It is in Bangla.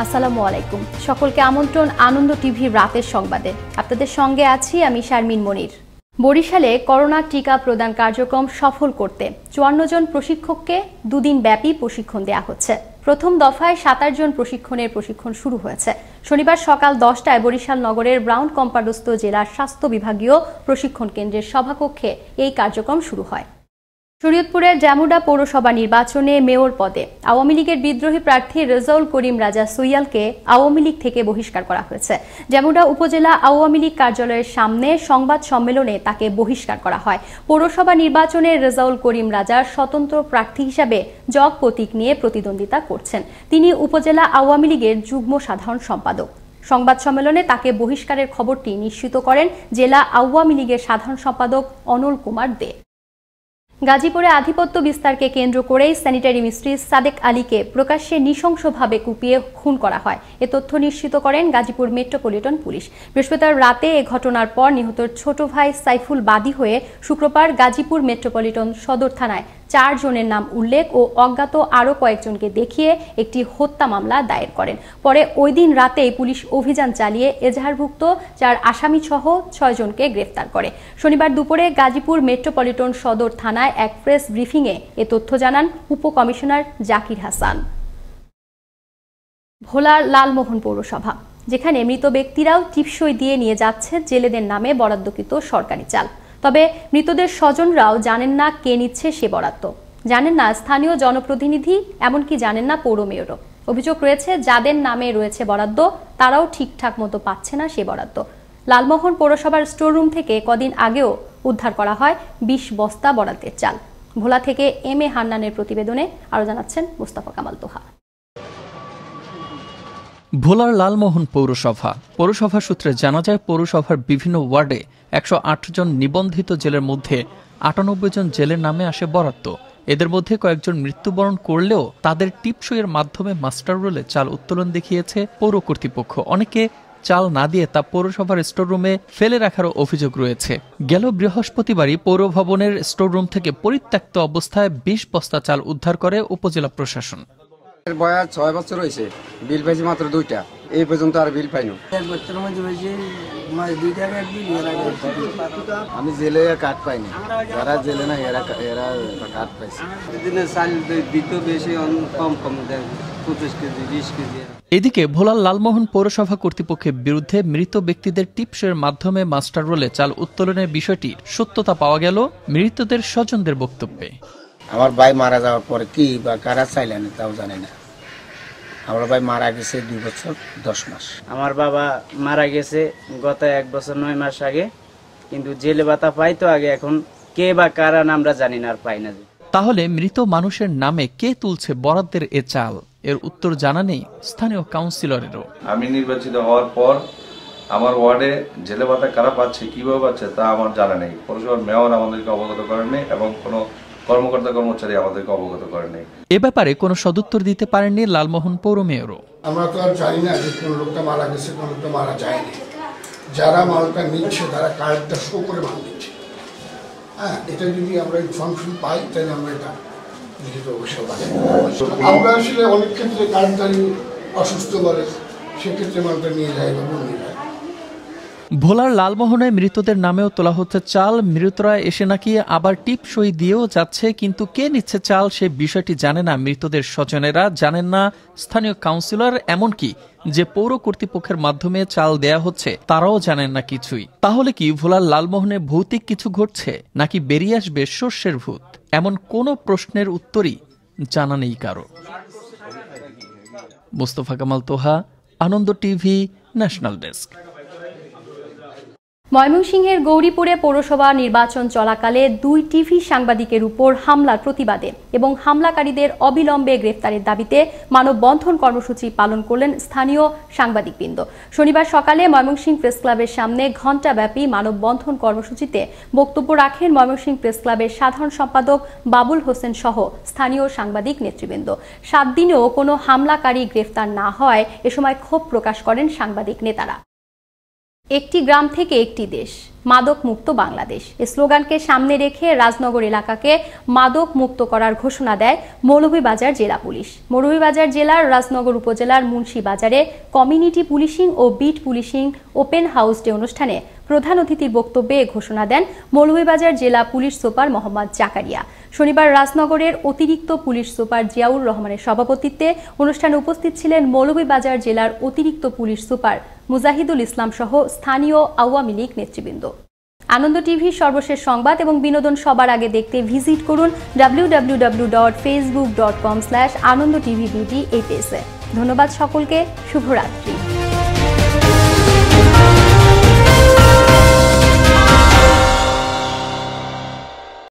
আসসালামু আলাইকুম। সকলকে আমন্ত্রণ আনন্দ টিভির রাতের সংবাদে। আপনাদের সঙ্গে আছি আমি শারমিন মনির। বরিশালে করোনা টিকা প্রদান কার্যক্রম সফল করতে ৫৪ জন প্রশিক্ষককে দুদিন ব্যাপী প্রশিক্ষণ দেওয়া হচ্ছে। প্রথম দফায় ২৭ জন প্রশিক্ষণ শুরু হয়েছে। শনিবার সকাল ১০টায় বরিশাল নগরের ব্রাউন কম্পারস্থ জেলার স্বাস্থ্য বিভাগীয় প্রশিক্ষণ কেন্দ্রের সভাকক্ষে এই কার্যক্রম শুরু হয়। শরীয়তপুরের জামুডা পৌরসভা নির্বাচনে মেয়র পদে আওয়ামী লীগের বিদ্রোহী প্রার্থী রেজাউল করিম রাজা সুইয়ালকে আওয়ামী লীগ থেকে বহিষ্কার করা হয়েছে। জামুডা উপজেলা আওয়ামী লীগ কার্যালয়ের সামনে সংবাদ সম্মেলনে তাকে বহিষ্কার করা হয়। পৌরসভা নির্বাচনে রেজাউল করিম রাজার স্বতন্ত্র প্রার্থী হিসাবে জগ প্রতীক নিয়ে প্রতিদ্বন্দ্বিতা করছেন। তিনি উপজেলা আওয়ামী লীগের যুগ্ম সাধারণ সম্পাদক। সংবাদ সম্মেলনে তাকে বহিষ্কারের খবরটি নিশ্চিত করেন জেলা আওয়ামী লীগের সাধারণ সম্পাদক অনল কুমার দে। গাজীপুরে আধিপত্য বিস্তারকে কেন্দ্র করেই স্যানিটারি মিস্ত্রি সাদেক আলীকে প্রকাশ্যে নৃশংসভাবে কুপিয়ে খুন করা হয়। এ তথ্য নিশ্চিত করেন গাজীপুর মেট্রোপলিটন পুলিশ। বৃহস্পতিবার রাতে এ ঘটনার পর নিহতের ছোট ভাই সাইফুল বাদী হয়ে শুক্রবার গাজীপুর মেট্রোপলিটন সদর থানায় ৪ জনের নাম উল্লেখ ও অজ্ঞাত আরও কয়েকজনকে দেখিয়ে একটি হত্যা মামলা দায়ের করেন। পরে ওই দিন রাতেই পুলিশ অভিযান চালিয়ে এজাহারভুক্ত ৪ আসামি সহ ৬ জনকে গ্রেফতার করে। শনিবার দুপুরে গাজীপুর মেট্রোপলিটন সদর থানায় এক প্রেস ব্রিফিংয়ে এ তথ্য জানান উপকমিশনার জাকির হাসান। ভোলার লালমোহন পৌরসভা, যেখানে মৃত ব্যক্তিরাও টিপসই দিয়ে নিয়ে যাচ্ছে জেলেদের নামে বরাদ্দকৃত সরকারি চাল। তবে মৃতদের স্বজনরাও জানেন না কে নিচ্ছে সে বরাদ্দ, জানেন না স্থানীয় জনপ্রতিনিধি, এমনকি জানেন না পৌর মেয়রও। অভিযোগ রয়েছে যাদের নামে রয়েছে বরাদ্দ তারাও ঠিকঠাক মতো পাচ্ছে না সে বরাদ্দ। লালমোহন পৌরসভার স্টোর রুম থেকে কদিন আগেও উদ্ধার করা হয় ২০ বস্তা বরাদ্দের চাল। ভোলা থেকে এম এ হান্নানের প্রতিবেদনে আরো জানাচ্ছেন মুস্তাফা কামাল তোহা। ভোলার লালমোহন পৌরসভা সূত্রে জানা যায়, পৌরসভার বিভিন্ন ওয়ার্ডে ১০৮ জন নিবন্ধিত জেলের মধ্যে ৯৮ জন জেলের নামে আসে বরাদ্দ। এদের মধ্যে কয়েকজন মৃত্যুবরণ করলেও তাদের টিপসইয়ের মাধ্যমে মাস্টার রোলে চাল উত্তোলন দেখিয়েছে পৌর কর্তৃপক্ষ। অনেকে চাল না দিয়ে তা পৌরসভার স্টোররুমে ফেলে রাখারও অভিযোগ রয়েছে। গেল বৃহস্পতিবারই পৌর ভবনের স্টোররুম থেকে পরিত্যক্ত অবস্থায় ২০ বস্তা চাল উদ্ধার করে উপজেলা প্রশাসন। বয়স ৬ বছর হয়েছে, বিল পাইছি মাত্র ২টা, এই পর্যন্ত আর বিল পাইনি। আমি জেলে কার্ড পাইনি, যারা জেলে না এরা কার্ড পাইছে। এদিকে ভোলার লালমোহন পৌরসভা কর্তৃপক্ষের বিরুদ্ধে মৃত ব্যক্তিদের টিপসের মাধ্যমে মাস্টার রোলে চাল উত্তোলনের বিষয়টির সত্যতা পাওয়া গেল মৃতদের স্বজনদের বক্তব্যে। আমার ভাই মারা যাওয়ার পরে কি বা কারা চাইলেন তাও জানি না। আমার ভাই মারা গেছে ২ বছর ১০ মাস। আমার বাবা মারা গেছে গত ১ বছর ৯ মাস আগে, কিন্তু জেলে ভাতা পাইতো আগে, এখন কে বা কারা আমরা জানি না, আর পাই না। তাহলে মৃত মানুষের নামে কে তুলছে বরাদ্দের এ চাল, এর উত্তর জানা নেই স্থানীয় কাউন্সিলরেরও। আমি নির্বাচিত হওয়ার পর আমার ওয়ার্ডে জেলে ভাতা কারা পাচ্ছে, কিভাবে পাচ্ছে তা আমার জানা নেই। পৌরসভার মেয়র আমাদেরকে অবগত করেননি এবং কোনো কর্মকর্তা কর্মচারী আমাদেরকে অবগত করেননি। এ ব্যাপারে কোনো সদুত্তর দিতে পারেননি লালমোহন পৌর মেয়রও। আমরা তো আর জানি না যে কোন লোকটা মারা গেছে, কোন লোকটা মারা যায়নি। যারা মালটা নিচ্ছে তারা কার্ডটা শো করে মাল নিচ্ছে। হ্যাঁ, এটা যদি আমরা ইনফরমেশন পাই তাহলে আমরা এটা লিখিত অবশ্যই বাজাই। আমরা আসলে অনেক ক্ষেত্রে কার্ডধারী অসুস্থ বলে, সেক্ষেত্রে মালটা নিয়ে যায় বা নিয়ে যায়। ভোলার লালমোহনে মৃতদের নামেও তোলা হচ্ছে চাল। মৃতরা এসে নাকি আবার টিপসই দিয়েও যাচ্ছে, কিন্তু কে নিচ্ছে চাল সে বিষয়টি জানে না মৃতদের স্বজনেরা, জানেন না স্থানীয় কাউন্সিলর, এমনকি যে পৌর কর্তৃপক্ষের মাধ্যমে চাল দেয়া হচ্ছে তারাও জানেন না কিছুই। তাহলে কি ভোলার লালমোহনে ভৌতিক কিছু ঘটছে, নাকি বেরিয়ে আসবে শস্যের ভূত? এমন কোনো প্রশ্নের উত্তরই জানা নেই কারো। মুস্তাফা কামাল তোহা, আনন্দ টিভি, ন্যাশনাল ডেস্ক। ময়মনসিংহের গৌরীপুরে পৌরসভা নির্বাচন চলাকালে ২ টিভি সাংবাদিকের উপর হামলার প্রতিবাদে এবং হামলাকারীদের অবিলম্বে গ্রেফতারের দাবিতে মানববন্ধন কর্মসূচি পালন করলেন স্থানীয় সাংবাদিকবৃন্দ। শনিবার সকালে ময়মনসিংহ প্রেস ক্লাবের সামনে ঘণ্টাব্যাপী মানববন্ধন কর্মসূচিতে বক্তব্য রাখেন ময়মনসিংহ প্রেস ক্লাবের সাধারণ সম্পাদক বাবুল হোসেন সহ স্থানীয় সাংবাদিক নেতৃবৃন্দ। ৭ দিনেও কোনো হামলাকারী গ্রেফতার না হয় এ সময় ক্ষোভ প্রকাশ করেন সাংবাদিক নেতারা। একটি গ্রাম থেকে একটি দেশ, মাদক মুক্ত বাংলাদেশ এই স্লোগানকে সামনে রেখে রাজনগর এলাকাকে মাদক মুক্ত করার ঘোষণা দেয় মৌলভীবাজার জেলা পুলিশ। মৌলভীবাজার জেলার রাজনগর উপজেলার মুন্সি বাজারে কমিউনিটি পুলিশিং ও beat policing open house day অনুষ্ঠানে প্রধান অতিথির বক্তব্যে ঘোষণা দেন মৌলভীবাজার জেলা পুলিশ সুপার মোহাম্মদ জাকারিয়া। শনিবার রাজনগরের অতিরিক্ত পুলিশ সুপার জিয়াউর রহমানের সভাপতিত্বে অনুষ্ঠানে উপস্থিত ছিলেন মৌলভীবাজার জেলার অতিরিক্ত পুলিশ সুপার মুজাহিদুল ইসলাম সহ স্থানীয় আওয়ামী লীগ নেতৃবৃন্দ। আনন্দ টিভির সর্বশেষ সংবাদ এবং বিনোদন সবার আগে দেখতে ভিজিট করুন www.facebook.com/anondtvbd এই পেজে। ধন্যবাদ সকলকে, শুভরাত্রি।